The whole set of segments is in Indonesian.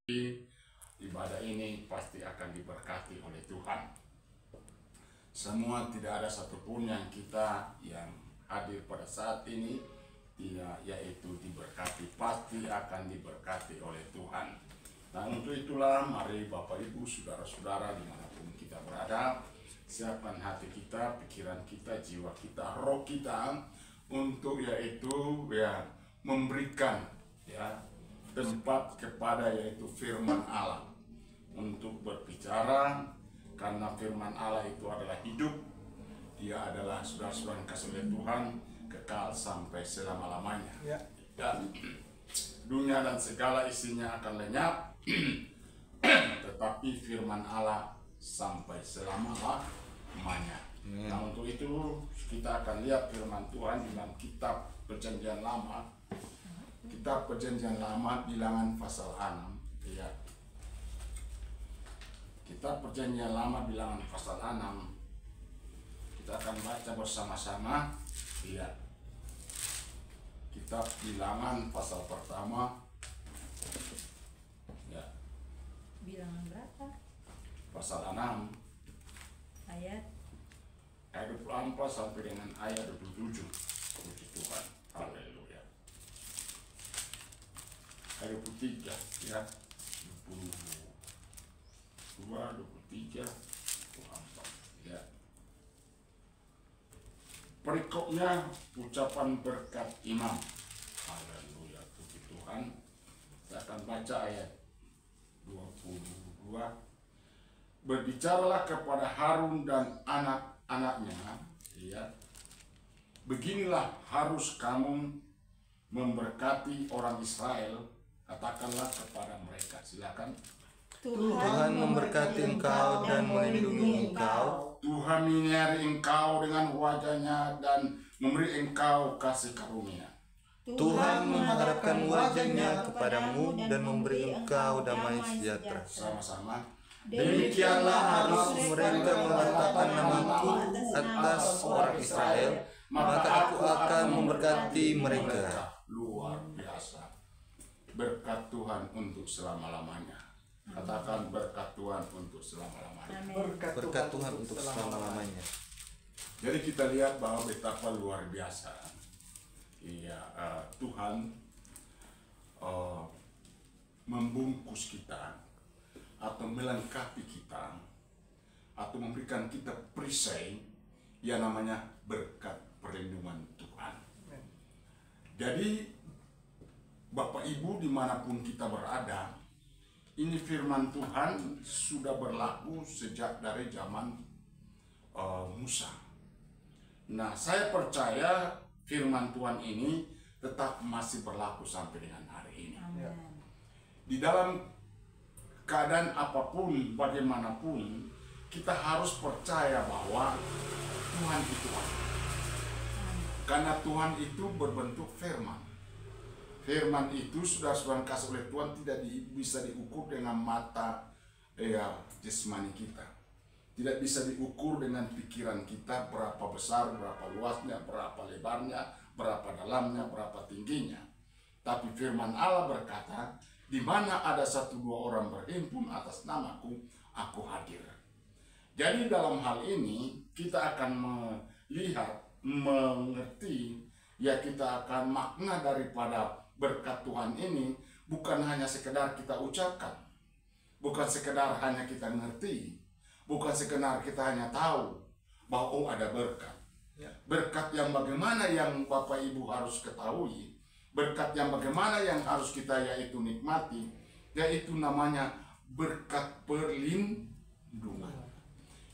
Ibadah ini pasti akan diberkati oleh Tuhan. Semua, tidak ada satupun yang kita yang hadir pada saat ini tidak, yaitu diberkati, pasti akan diberkati oleh Tuhan. Nah, untuk itulah mari Bapak Ibu, saudara-saudara dimanapun kita berada, siapkan hati kita, pikiran kita, jiwa kita, roh kita untuk yaitu memberikan tempat kepada yaitu firman Allah untuk berbicara, karena firman Allah itu adalah hidup. Dia adalah saudara-saudara kasih oleh Tuhan kekal sampai selama-lamanya. Dan dunia dan segala isinya akan lenyap, tetapi firman Allah sampai selama-lamanya. Nah, untuk itu kita akan lihat firman Tuhan di dalam kitab Perjanjian Lama. Kitab Perjanjian Lama, Bilangan pasal 6. Ya. Kitab Perjanjian Lama, Bilangan pasal 6. Kita akan baca bersama-sama. Ya. Kitab Bilangan pasal pertama. Ya. Bilangan berapa? Pasal 6. Ayat 24 sampai dengan ayat 27. Puji Tuhan. Haleluya. Ayat 23 ya, 22, 23, 24 ya. Perikopnya ucapan berkat imam. Haleluya, puji Tuhan. Saya akan baca ayat 22. Berbicaralah kepada Harun dan anak-anaknya, ya. Beginilah harus kamu memberkati orang Israel. Katakanlah kepada mereka, silakan. Tuhan memberkati engkau dan melindungi engkau. Tuhan menyinari engkau dengan wajahnya dan memberi engkau kasih karunia. Tuhan menghadapkan wajahnya kepadamu dan memberi engkau damai sejahtera. Sama-sama. Demikianlah harus mereka mengatakan namaku atas orang Israel, maka aku akan memberkati mereka. Luar biasa. Berkat Tuhan untuk selama-lamanya. Katakan berkat Tuhan untuk selama-lamanya. Berkat Tuhan untuk selama-lamanya. Jadi kita lihat bahwa betapa luar biasa. Tuhan membungkus kita atau melengkapi kita atau memberikan kita perisai yang namanya berkat perlindungan Tuhan. Jadi Bapak Ibu dimanapun kita berada, ini firman Tuhan sudah berlaku sejak dari zaman Musa. Nah, saya percaya firman Tuhan ini tetap masih berlaku sampai dengan hari ini. Amen. Di dalam keadaan apapun, bagaimanapun, kita harus percaya bahwa Tuhan itu ada. Karena Tuhan itu berbentuk firman. Firman itu sudah kasih oleh Tuhan, tidak bisa diukur dengan mata jasmani kita. Tidak bisa diukur dengan pikiran kita berapa besar, berapa luasnya, berapa lebarnya, berapa dalamnya, berapa tingginya. Tapi firman Allah berkata, di mana ada 1-2 orang berhimpun atas namaku, aku hadir. Jadi dalam hal ini kita akan melihat, mengerti, kita akan makna daripada berkat Tuhan ini bukan hanya sekedar kita ucapkan, bukan sekedar hanya kita ngerti, bukan sekedar kita hanya tahu bahwa ada berkat. Berkat yang bagaimana yang Bapak Ibu harus ketahui, berkat yang bagaimana yang harus kita yaitu nikmati, yaitu namanya berkat perlindungan.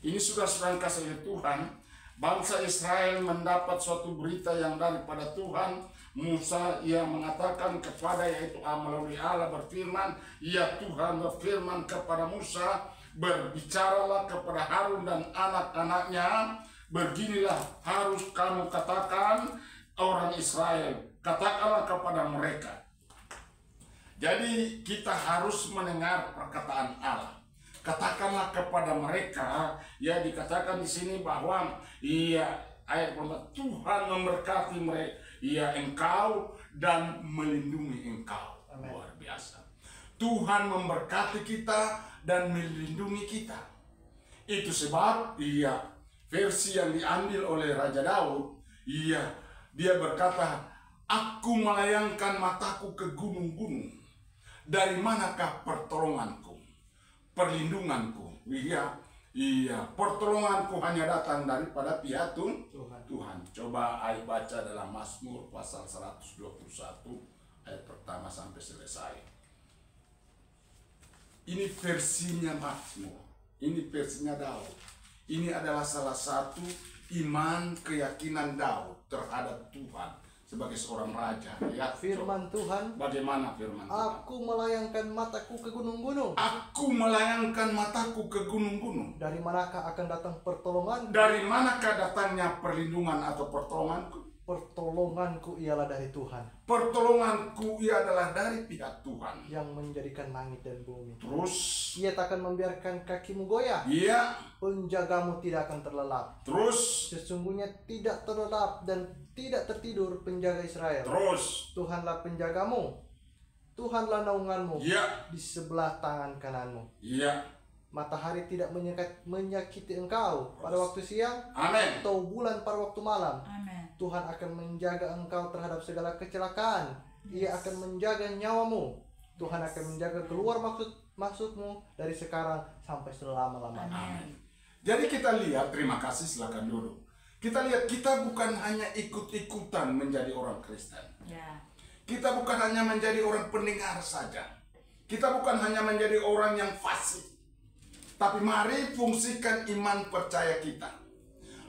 Ini sudah sedang kasih Tuhan. Bangsa Israel mendapat suatu berita yang daripada Tuhan. Musa ia mengatakan kepada yaitu melalui Allah berfirman, ya Tuhan berfirman kepada Musa, berbicaralah kepada Harun dan anak-anaknya, beginilah harus kamu katakan orang Israel, katakanlah kepada mereka. Jadi kita harus mendengar perkataan Allah. Katakanlah kepada mereka, dikatakan di sini bahwa ayat Tuhan memberkati mereka, engkau dan melindungi engkau. Luar biasa. Tuhan memberkati kita dan melindungi kita. Itu sebab versi yang diambil oleh Raja Daud, dia berkata, aku melayangkan mataku ke gunung-gunung. Dari manakah pertolonganku, perlindunganku? Pertolonganku hanya datang daripada pihak Tuhan. Coba ayat baca dalam Mazmur pasal 121 ayat pertama sampai selesai. Ini versinya Mazmur, ini versinya Daud. Ini adalah salah satu iman keyakinan Daud terhadap Tuhan sebagai seorang raja. Firman Tuhan. Bagaimana firman Tuhan? Aku melayangkan mataku ke gunung-gunung. Aku melayangkan mataku ke gunung-gunung. Dari manakah akan datang pertolongan? Dari manakah datangnya perlindungan atau pertolonganku? Pertolonganku ialah dari Tuhan. Pertolonganku adalah dari pihak Tuhan yang menjadikan langit dan bumi. Terus Ia takkan membiarkan kakimu goyah. Penjagamu tidak akan terlelap. Terus sesungguhnya tidak terlelap dan tidak tertidur penjaga Israel. Terus Tuhanlah penjagamu, Tuhanlah naunganmu di sebelah tangan kananmu. Matahari tidak menyakiti engkau pada waktu siang. Amin. Atau bulan pada waktu malam. Amin. Tuhan akan menjaga engkau terhadap segala kecelakaan. Ia akan menjaga nyawamu. Tuhan akan menjaga keluar maksudmu dari sekarang sampai selama-lamanya. Amin. Jadi kita lihat, terima kasih, silakan duduk. Kita lihat, kita bukan hanya ikut-ikutan menjadi orang Kristen. Kita bukan hanya menjadi orang pendengar saja. Kita bukan hanya menjadi orang yang fasik. Tapi mari fungsikan iman percaya kita.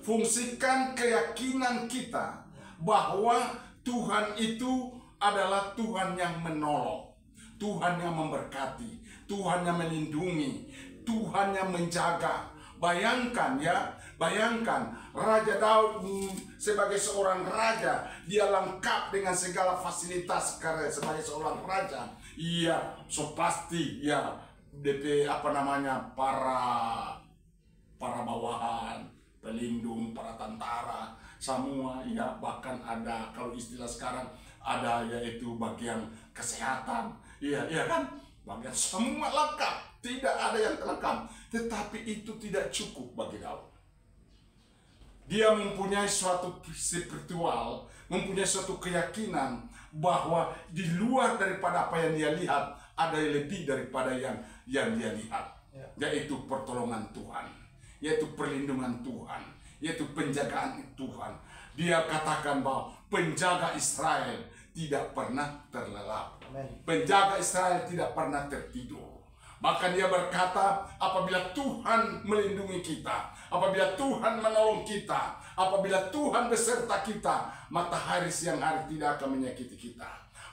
Fungsikan keyakinan kita bahwa Tuhan itu adalah Tuhan yang menolong, Tuhan yang memberkati, Tuhan yang melindungi, Tuhan yang menjaga. Bayangkan Raja Daud sebagai seorang raja, dia lengkap dengan segala fasilitas karena sebagai seorang raja. So pasti DP para bawahan, pelindung, para tentara, semua bahkan ada, kalau istilah sekarang ada yaitu bagian kesehatan, kan, bagian semua lengkap, tidak ada yang terlengkap. Tetapi itu tidak cukup bagi Daud. Dia mempunyai suatu spiritual, mempunyai suatu keyakinan bahwa di luar daripada apa yang dia lihat ada lebih daripada yang dia lihat, yaitu pertolongan Tuhan, yaitu perlindungan Tuhan, yaitu penjagaan Tuhan. Dia katakan bahwa penjaga Israel tidak pernah terlelap. Penjaga Israel tidak pernah tertidur. Bahkan dia berkata, apabila Tuhan melindungi kita, apabila Tuhan menolong kita, apabila Tuhan beserta kita, matahari siang hari tidak akan menyakiti kita.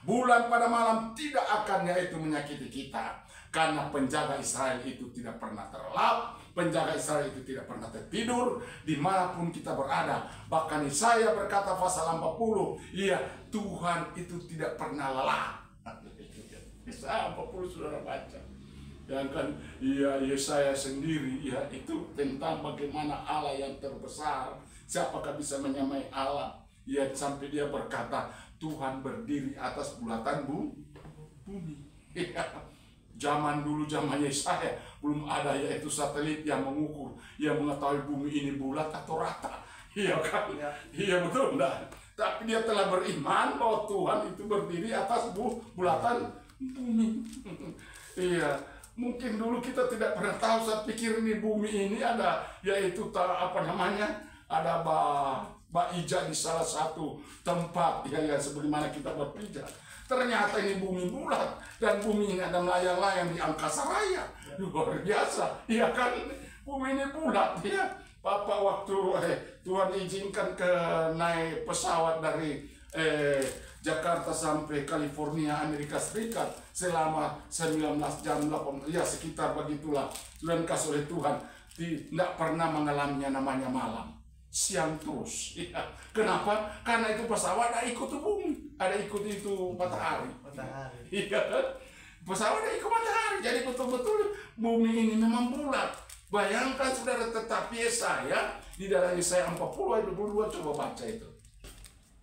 Bulan pada malam tidak akan yaitu menyakiti kita. Karena penjaga Israel itu tidak pernah terlelap, penjaga Israel itu tidak pernah tertidur, dimanapun kita berada. Bahkan Yesaya berkata pasal 40, Tuhan itu tidak pernah lelah. Yesaya 40 saudara baca. Dan kan Yesaya sendiri itu tentang bagaimana Allah yang terbesar. Siapakah bisa menyamai Allah? Sampai dia berkata, Tuhan berdiri atas bulatan bumi. Zaman dulu, zaman Yesaya, belum ada yaitu satelit yang mengukur, yang mengetahui bumi ini bulat atau rata. Iya kan? Iya betul enggak? Tapi dia telah beriman bahwa Tuhan itu berdiri atas bulatan bumi. Mungkin dulu kita tidak pernah tahu, saya pikir ini bumi ini ada yaitu ada Ija di salah satu tempat sebagaimana kita berpijak. Ternyata ini bumi bulat dan bumi ini ada melayang-layang di angkasa raya. Luar biasa, kan? Bumi ini bulat, Papa waktu Tuhan izinkan naik pesawat dari Jakarta sampai California, Amerika Serikat selama 19 jam, sekitar begitulah. Tuhan kasih oleh Tuhan, tidak pernah mengalaminya namanya malam, siang terus. Kenapa? Karena itu pesawat ada ikut bumi, ada ikut itu matahari. Pesawat ada ikut matahari, jadi betul-betul bumi ini memang bulat. Bayangkan saudara, tetapi Yesaya di dalam Yesaya 40 ayat 22 coba baca itu.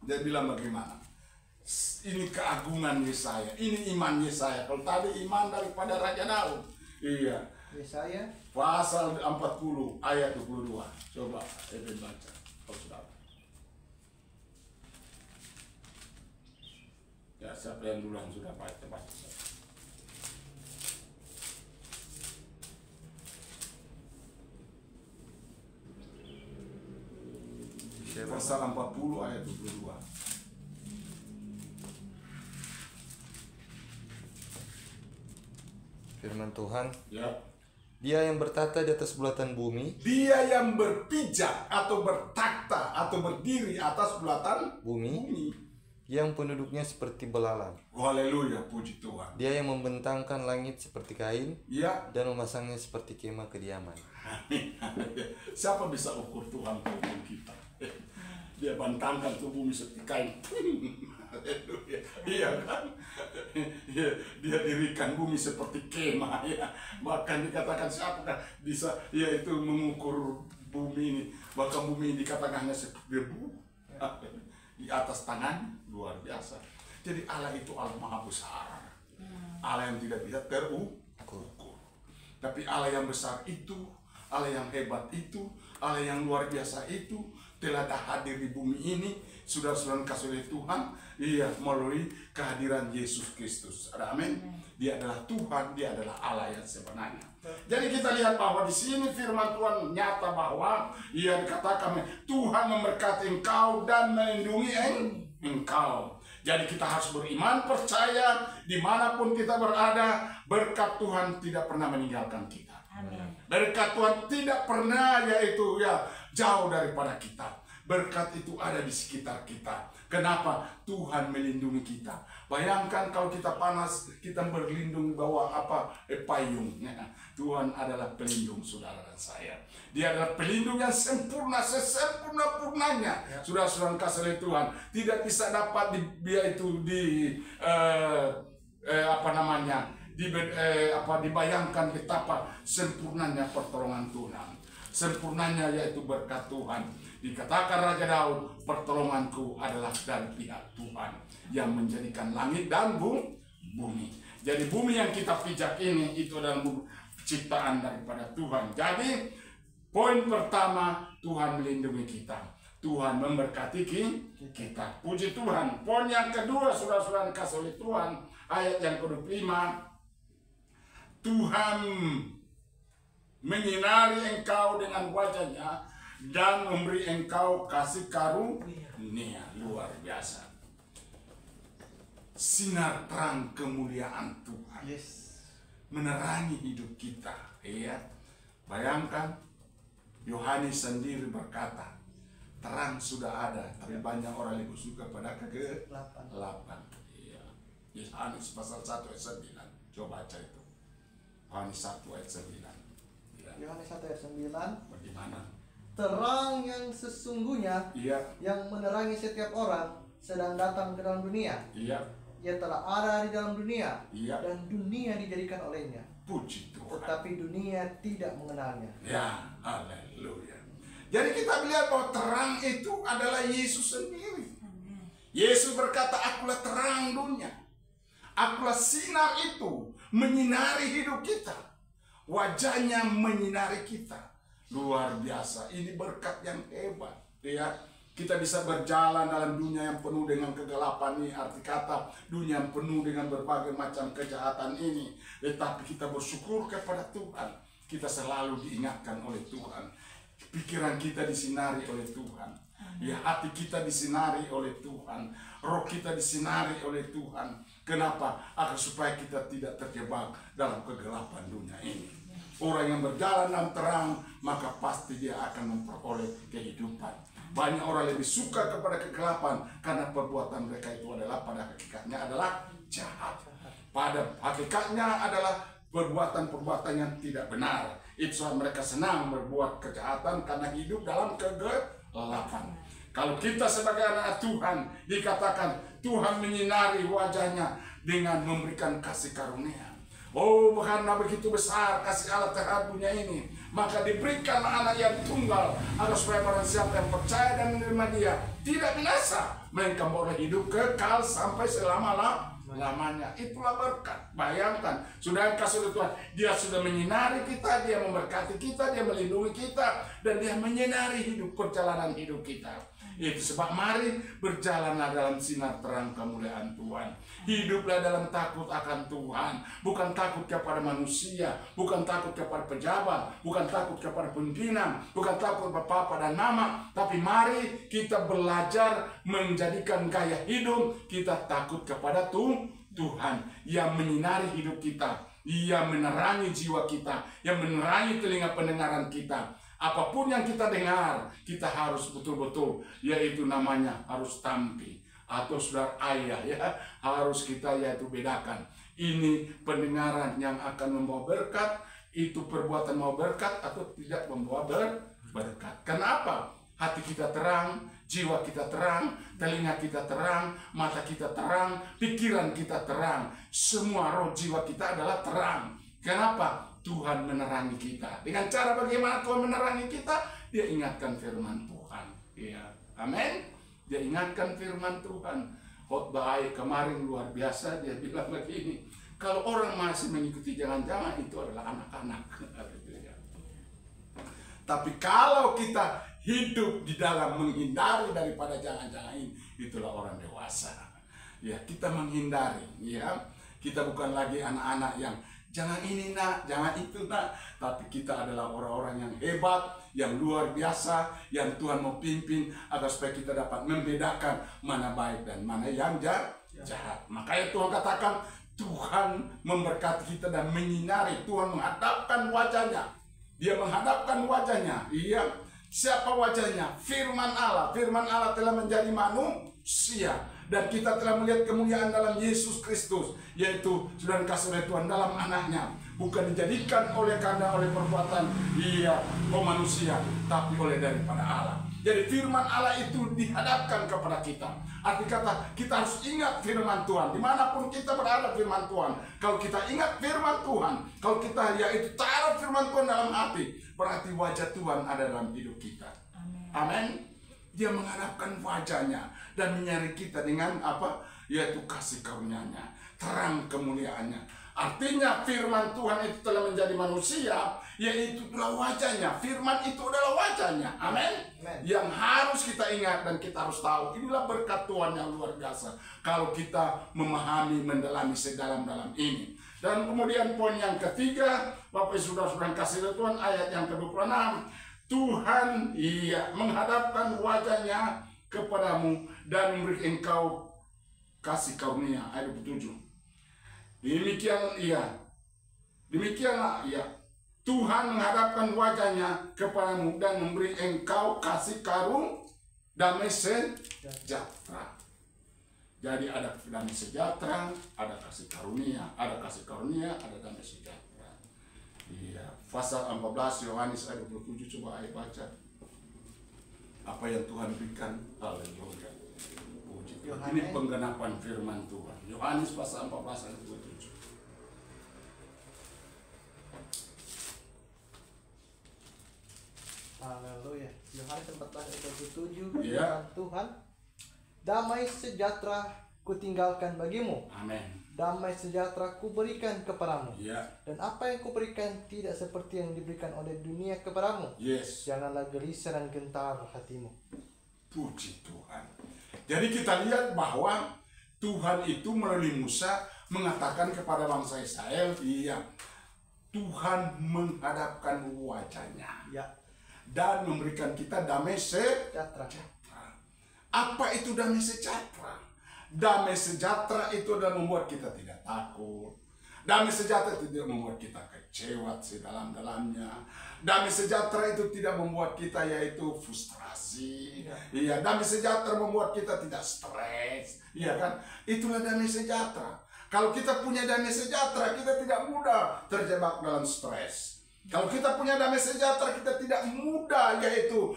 Dia bilang bagaimana? Ini keagungan Yesaya, ini iman Yesaya. Kalau tadi iman daripada Raja Daud. Iya. Yesaya Pasal 40 ayat 22. Coba Eben baca. Kalau sudah. Ya, siapa yang duluan sudah baca? Pasal 40 ayat 22. Firman Tuhan, Ya. Dia yang bertata di atas bulatan bumi, Dia yang berpijak atau bertakhta atau berdiri atas bulatan bumi, yang penduduknya seperti belalang. Haleluya, puji Tuhan. Dia yang membentangkan langit seperti kain Ya. dan memasangnya seperti kemah kediaman. Siapa bisa ukur Tuhan tubuh kita? Dia bantangkan tuh bumi seperti kain. Haleluya. Iya kan? Dia dirikan bumi seperti kemah ya. Bahkan dikatakan siapa bisa yaitu mengukur bumi ini. Bahkan bumi ini dikatakan hanya seperti debu di atas tangan, luar biasa. Jadi Allah itu Allah Maha Besar. Allah yang tidak bisa terukur. Tapi Allah yang besar itu, Allah yang hebat itu, Allah yang luar biasa itu telah hadir di bumi ini, saudara-saudara kasih oleh Tuhan, iya, melalui kehadiran Yesus Kristus. Ada amin. Dia adalah Tuhan, dia adalah Allah yang sebenarnya. Jadi kita lihat bahwa di sini firman Tuhan nyata bahwa ia dikatakan Tuhan memberkati engkau dan melindungi engkau. Jadi kita harus beriman, percaya dimanapun kita berada, berkat Tuhan tidak pernah meninggalkan kita. Amin. Berkat Tuhan tidak pernah yaitu ya jauh daripada kita. Berkat itu ada di sekitar kita. Kenapa? Tuhan melindungi kita. Bayangkan kalau kita panas, kita berlindung bawah payung. Tuhan adalah pelindung saudara dan saya. Dia adalah pelindung yang sempurna, sesempurna-purnanya. Saudara-saudara kasih oleh Tuhan, tidak bisa dapat dibayangkan betapa sempurnanya pertolongan Tuhan. Sempurnanya yaitu berkat Tuhan. Dikatakan Raja Daud, pertolonganku adalah dari pihak Tuhan yang menjadikan langit dan bumi. Jadi bumi yang kita pijak ini itu adalah ciptaan daripada Tuhan. Jadi poin pertama, Tuhan melindungi kita. Tuhan memberkati kita. Puji Tuhan. Poin yang kedua, saudara-saudara dikasih oleh Tuhan, ayat yang ke-25, Tuhan menyinari engkau dengan wajahnya dan memberi engkau kasih karunia. Luar biasa. Sinar terang kemuliaan Tuhan. Yes. Menerangi hidup kita. Iya. Bayangkan Yohanes sendiri berkata, terang sudah ada, tapi banyak orang lebih suka pada kegelapan. Iya. Yohanes pasal 1 ayat 9. Coba baca itu. Yohanes 1 ayat 9. Ya. Yohanes 1 ayat 9. Bagaimana? Terang yang sesungguhnya, Iya. yang menerangi setiap orang sedang datang ke dalam dunia. Iya. Ia telah ada di dalam dunia, Iya. dan dunia dijadikan olehnya, Puji Tuhan. tetapi dunia tidak mengenalnya. Ya, haleluya. Jadi kita melihat bahwa terang itu adalah Yesus sendiri. Yesus berkata, akulah terang dunia. Akulah sinar itu, menyinari hidup kita. Wajahnya menyinari kita. Luar biasa, ini berkat yang hebat. Ya, kita bisa berjalan dalam dunia yang penuh dengan kegelapan ini. Arti kata, dunia yang penuh dengan berbagai macam kejahatan ini. Tetapi kita bersyukur kepada Tuhan. Kita selalu diingatkan oleh Tuhan. Pikiran kita disinari oleh Tuhan. Ya, hati kita disinari oleh Tuhan. Roh kita disinari oleh Tuhan. Kenapa? Agar supaya kita tidak terjebak dalam kegelapan dunia ini. Orang yang berjalan dalam terang, maka pasti dia akan memperoleh kehidupan. Banyak orang lebih suka kepada kegelapan karena perbuatan mereka itu adalah pada hakikatnya adalah jahat. Pada hakikatnya adalah perbuatan-perbuatan yang tidak benar. Itu sebab mereka senang berbuat kejahatan karena hidup dalam kegelapan. Kalau kita sebagai anak Tuhan, dikatakan Tuhan menyinari wajahnya dengan memberikan kasih karunia. Oh, karena begitu besar kasih Allah terhadap dunia ini, maka diberikan anak yang tunggal, agar supaya barang siapa yang percaya dan menerima dia tidak binasa, melainkan boleh hidup kekal sampai selama-lamanya. Itulah berkat. Bayangkan, sudah kasih Tuhan, dia sudah menyinari kita, dia memberkati kita, dia melindungi kita, dan dia menyinari perjalanan hidup kita. Itu sebab mari berjalanlah dalam sinar terang kemuliaan Tuhan. Hiduplah dalam takut akan Tuhan, bukan takut kepada manusia, bukan takut kepada pejabat, bukan takut kepada pimpinan, bukan takut apa-apa dan nama, tapi mari kita belajar menjadikan gaya hidup kita takut kepada Tuhan yang menyinari hidup kita, yang menerangi jiwa kita, yang menerangi telinga pendengaran kita. Apapun yang kita dengar, kita harus betul-betul, yaitu namanya harus tampi atau saudara ayah ya, harus kita yaitu bedakan. Ini pendengaran yang akan membawa berkat, itu perbuatan mau berkat atau tidak membawa berkat. Kenapa? Hati kita terang, jiwa kita terang, telinga kita terang, mata kita terang, pikiran kita terang, semua roh jiwa kita adalah terang. Kenapa? Tuhan menerangi kita. Dengan cara bagaimana Tuhan menerangi kita? Dia ingatkan firman Tuhan. Ya, amin. Dia ingatkan firman Tuhan. Khotbah kemarin luar biasa, dia bilang begini, kalau orang masih mengikuti jangan-jangan itu adalah anak-anak. Tapi kalau kita hidup di dalam menghindari daripada jangan-jangan ini, itulah orang dewasa. Ya, kita menghindari. Ya, kita bukan lagi anak-anak yang jangan ini nak, jangan itu nak. Tapi kita adalah orang-orang yang hebat, yang luar biasa, yang Tuhan mau pimpin agar supaya kita dapat membedakan mana baik dan mana yang jahat. Makanya Tuhan katakan, Tuhan memberkati kita dan menyinari. Tuhan menghadapkan wajahnya. Dia menghadapkan wajahnya. Iya. Siapa wajahnya? Firman Allah. Firman Allah telah menjadi manusia. Dan kita telah melihat kemuliaan dalam Yesus Kristus, yaitu sudah kasih oleh Tuhan dalam anaknya, bukan dijadikan oleh perbuatan manusia, tapi oleh daripada Allah. Jadi firman Allah itu dihadapkan kepada kita. Arti kata kita harus ingat firman Tuhan dimanapun kita berada. Firman Tuhan, kalau kita ingat firman Tuhan, kalau kita yaitu taruh firman Tuhan dalam hati, berarti wajah Tuhan ada dalam hidup kita. Amin. Dia menghadapkan wajahnya dan menyari kita dengan apa? Yaitu kasih karunia-Nya, terang kemuliaannya. Artinya firman Tuhan itu telah menjadi manusia, yaitu adalah wajahnya. Firman itu adalah wajahnya. Amin. Yang harus kita ingat dan kita harus tahu, inilah berkat Tuhan yang luar biasa kalau kita memahami, mendalami sedalam-dalam ini. Dan kemudian poin yang ketiga, Bapak Saudara-saudara kasih Tuhan, ayat yang ke-26. Tuhan menghadapkan wajahnya kepadamu dan memberi engkau kasih karunia. Ayat 27. Demikianlah Tuhan menghadapkan wajahnya kepadamu dan memberi engkau kasih damai sejahtera. Jadi ada damai sejahtera, ada kasih karunia, ada damai sejahtera. Pasal 14 Yohanes ayat 27, coba ayat baca. Apa yang Tuhan berikan. Haleluya. Ini penggenapan firman Tuhan. Yohanes pasal 14 ayat 27. Haleluya. Yohanes 14 ayat 27. Tuhan, damai sejahtera kutinggalkan bagimu. Amin. Damai sejahtera kuberikan kepadamu. Dan apa yang kuberikan tidak seperti yang diberikan oleh dunia kepadamu. Janganlah gelisah dan gentar hatimu. Puji Tuhan. Jadi kita lihat bahwa Tuhan itu melalui Musa mengatakan kepada bangsa Israel, Tuhan menghadapkan wajahnya dan memberikan kita damai sejahtera. Apa itu damai sejahtera? Damai sejahtera itu adalah membuat kita tidak takut. Damai sejahtera itu tidak membuat kita kecewa sedalam-dalamnya. Damai sejahtera itu tidak membuat kita yaitu frustrasi. Damai sejahtera membuat kita tidak stres. Iya kan? Itulah damai sejahtera. Kalau kita punya damai sejahtera, kita tidak mudah terjebak dalam stres. Kalau kita punya damai sejahtera, kita tidak mudah yaitu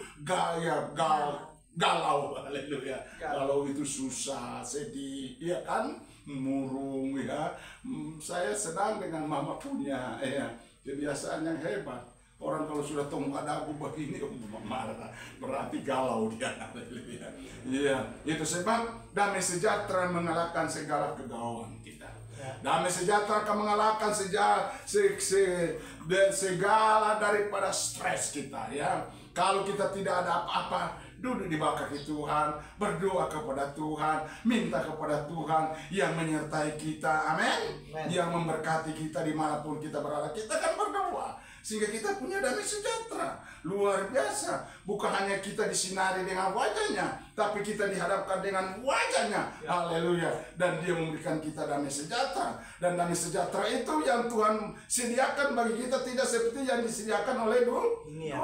galau, haleluya. Kalau itu susah, sedih, ya kan, murung, ya. Saya sedang dengan mama punya, kebiasaan yang hebat. Orang kalau sudah tonggak dagu begini marah, berarti galau dia. Iya, itu sebab damai sejahtera mengalahkan segala kegalauan kita. Damai sejahtera akan mengalahkan segala daripada stres kita, ya. Kalau kita tidak ada apa-apa, duduk di bawah kaki Tuhan, berdoa kepada Tuhan, minta kepada Tuhan yang menyertai kita, amin. Yang memberkati kita dimanapun kita berada. Kita kan berdoa sehingga kita punya damai sejahtera luar biasa. Bukan hanya kita disinari dengan wajahnya, tapi kita dihadapkan dengan wajahnya. Haleluya. Dan dia memberikan kita damai sejahtera. Dan damai sejahtera itu yang Tuhan sediakan bagi kita, tidak seperti yang disediakan oleh dunia.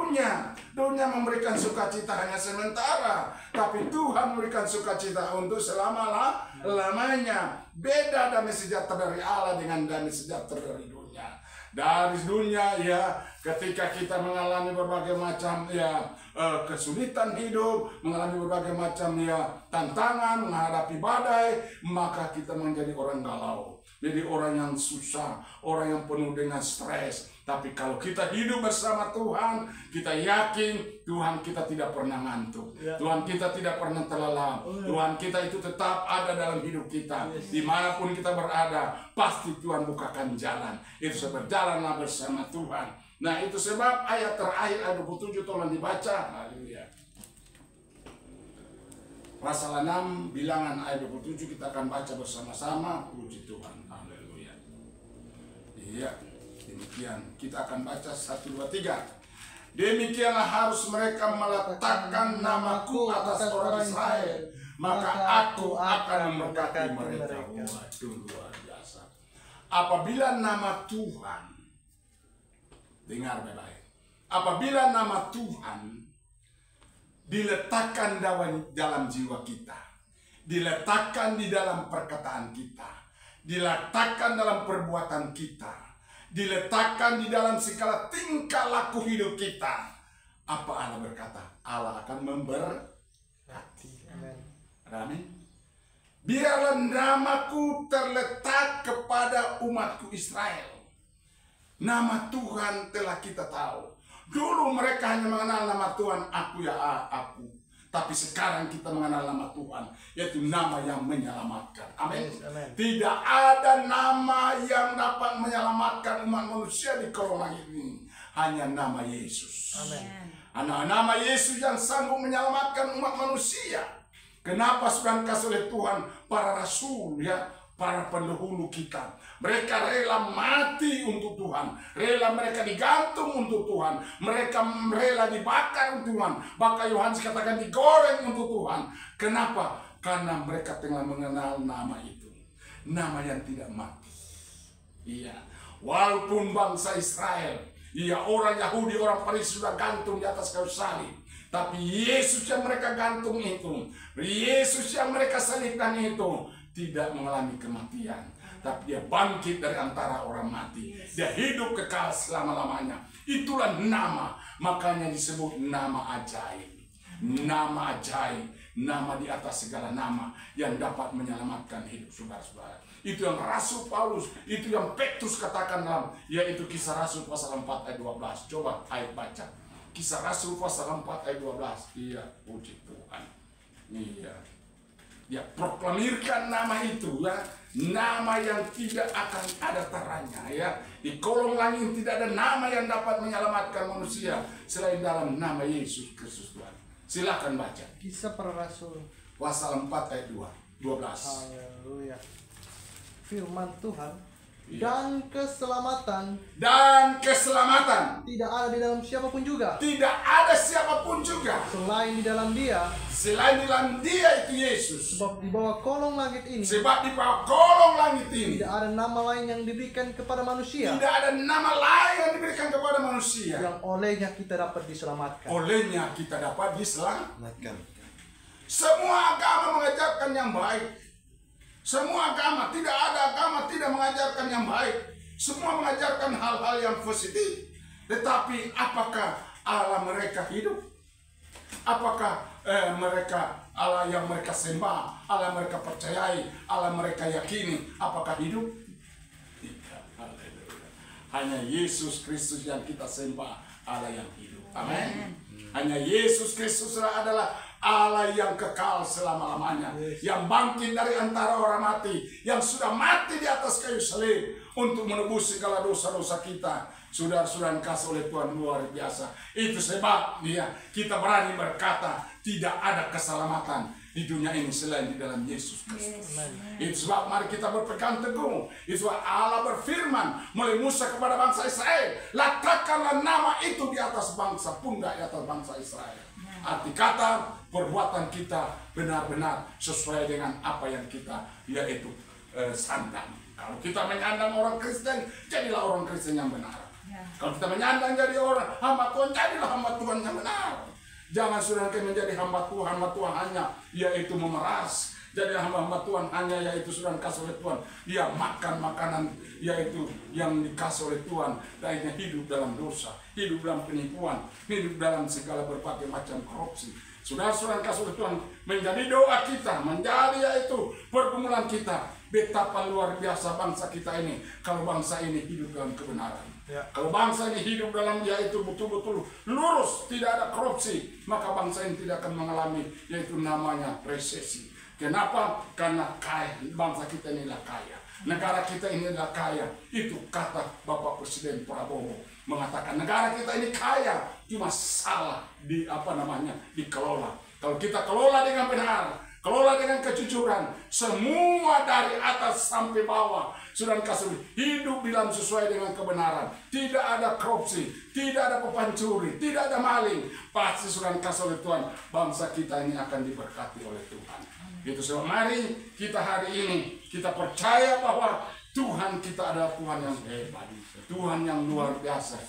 Dunia memberikan sukacita hanya sementara, tapi Tuhan memberikan sukacita untuk selama-lamanya. Beda damai sejahtera dari Allah dengan damai sejahtera dari dunia. Dari dunia, ya, ketika kita mengalami berbagai macam kesulitan hidup, mengalami berbagai macam tantangan, menghadapi badai, maka kita menjadi orang galau, jadi orang yang susah, orang yang penuh dengan stres. Tapi kalau kita hidup bersama Tuhan, kita yakin Tuhan kita tidak pernah ngantuk, Tuhan kita tidak pernah terlelap, Tuhan kita itu tetap ada dalam hidup kita. Dimanapun kita berada, pasti Tuhan bukakan jalan. Itu berjalanlah bersama Tuhan. Nah, itu sebab ayat terakhir ayat 27 tolong dibaca. Haleluya. Pasal 6 bilangan ayat 27 kita akan baca bersama-sama. Puji Tuhan. Haleluya. Iya. Demikian kita akan baca 1, 2, 3. Demikianlah harus mereka meletakkan namaku atas orang Israel, maka aku akan memberkati mereka. Waduh, luar biasa. Apabila nama Tuhan, dengar baik-baik, apabila nama Tuhan diletakkan dalam jiwa kita, diletakkan di dalam perkataan kita, diletakkan dalam perbuatan kita, diletakkan di dalam segala tingkah laku hidup kita, apa Allah berkata? Allah akan memberkati. Amin. Biarlah namaku terletak kepada umatku Israel. Nama Tuhan telah kita tahu. Dulu mereka hanya mengenal nama Tuhan, aku ya aku. Tapi sekarang kita mengenal nama Tuhan, yaitu nama yang menyelamatkan. Amin. Tidak ada nama yang dapat menyelamatkan umat manusia di kolong langit ini. Hanya nama Yesus. Amin. Nama Yesus yang sanggup menyelamatkan umat manusia. Kenapa sudah dikasih oleh Tuhan para rasul, ya, para pendahulu kita. Mereka rela mati untuk Tuhan, rela mereka digantung untuk Tuhan, mereka rela dibakar untuk Tuhan, bahkan Yohanes katakan digoreng untuk Tuhan. Kenapa? Karena mereka telah mengenal nama itu, nama yang tidak mati. Iya, walaupun bangsa Israel, iya, orang Yahudi, orang Farisi sudah gantung di atas kayu salib, tapi Yesus yang mereka gantung itu, Yesus yang mereka salibkan itu tidak mengalami kematian, tapi dia bangkit dari antara orang mati. Dia hidup kekal selama-lamanya. Itulah nama, makanya disebut nama ajaib. Nama ajaib, nama di atas segala nama yang dapat menyelamatkan hidup saudara-saudara. Itu yang Rasul Paulus, itu yang Petrus katakan dalam, yaitu Kisah Rasul pasal 4 ayat 12. Coba ayat baca. Kisah Rasul pasal 4 ayat 12. Iya, puji Tuhan. Iya. Ya, proklamirkan nama itu, ya, nama yang tidak akan ada taranya, ya. Di kolong langit tidak ada nama yang dapat menyelamatkan manusia selain dalam nama Yesus Kristus Tuhan. Silakan baca. Kisah para Rasul pasal 4 ayat 12. Haleluya. Firman Tuhan, dan keselamatan tidak ada di dalam siapapun juga. Tidak ada siapapun juga Selain di dalam Dia itu Yesus. Sebab di bawah kolong langit ini tidak ada nama lain yang diberikan kepada manusia. Tidak ada nama lain yang diberikan kepada manusia yang olehnya kita dapat diselamatkan. Olehnya kita dapat diselamatkan. Semua agama mengajarkan yang baik. Semua agama, tidak ada agama tidak mengajarkan yang baik. Semua mengajarkan hal-hal yang positif. Tetapi apakah Allah mereka hidup? Apakah Allah yang mereka sembah, Allah mereka percayai, Allah mereka yakini, apakah hidup? Tidak. Haleluya. Hanya Yesus Kristus yang kita sembah, Allah yang hidup. Amin. Hanya Yesus Kristus adalah Allah yang kekal selama-lamanya, yang bangkit dari antara orang mati, yang sudah mati di atas kayu salib untuk menebus segala dosa-dosa kita. Saudara-saudara kasih oleh Tuhan luar biasa. Itu sebab kita berani berkata tidak ada keselamatan di dunia ini selain di dalam Yesus Kristus. Itu sebab mari kita berpegang teguh. Itu sebab Allah berfirman melalui Musa kepada bangsa Israel, letakkanlah nama itu di atas bangsa, pundak di atas bangsa Israel. Arti kata perbuatan kita benar-benar sesuai dengan apa yang kita yaitu sandang. Kalau kita menyandang orang Kristen, jadilah orang Kristen yang benar. Kalau kita menyandang jadi orang hamba Tuhan, jadilah hamba Tuhan yang benar. Jangan sudah menjadi hamba Tuhan hanya yaitu memeras. Jadi hamba Tuhan hanya yaitu sudah dikasih oleh Tuhan. Dia makan makanan yaitu yang dikasih oleh Tuhan. Dan hidup dalam dosa, hidup dalam penipuan, hidup dalam segala berbagai macam korupsi. Saudara-saudara kasih oleh Tuhan, menjadi doa kita, menjadi yaitu pergumulan kita. Betapa luar biasa bangsa kita ini kalau bangsa ini hidup dalam kebenaran. Kalau bangsa ini hidup dalam yaitu betul-betul lurus, tidak ada korupsi, maka bangsa ini tidak akan mengalami yaitu namanya resesi. Kenapa? Karena kaya, bangsa kita inilah kaya, negara kita ini adalah kaya. Itu kata Bapak Presiden Prabowo mengatakan negara kita ini kaya, cuma salah dikelola. Kalau kita kelola dengan benar, kelola dengan kejujuran, semua dari atas sampai bawah sudah kasih hidup dalam sesuai dengan kebenaran. Tidak ada korupsi, tidak ada pepancuri, tidak ada maling. Pasti sudah kasih oleh Tuhan, bangsa kita ini akan diberkati oleh Tuhan. Itu sebab mari kita hari ini kita percaya bahwa Tuhan kita adalah Tuhan yang hebat, Tuhan yang luar biasa,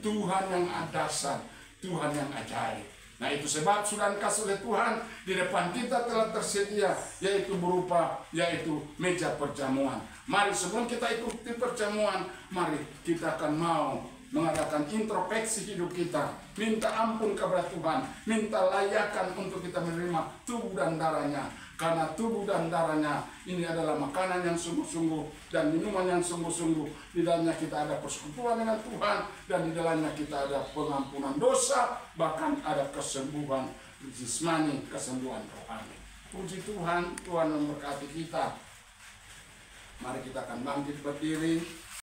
Tuhan yang dahsyat, Tuhan yang ajaib. Nah itu sebab sudah dikasih oleh Tuhan di depan kita telah tersedia yaitu berupa yaitu meja perjamuan. Mari sebelum kita ikuti perjamuan, mari kita akan mau mengadakan introspeksi hidup kita, minta ampun kepada Tuhan, minta layakan untuk kita menerima tubuh dan darahnya. Karena tubuh dan darahnya ini adalah makanan yang sungguh-sungguh dan minuman yang sungguh-sungguh. Di dalamnya kita ada persekutuan dengan Tuhan, dan di dalamnya kita ada pengampunan dosa, bahkan ada kesembuhan jasmani, kesembuhan rohani. Puji Tuhan, Tuhan memberkati kita. Mari kita akan bangkit berdiri.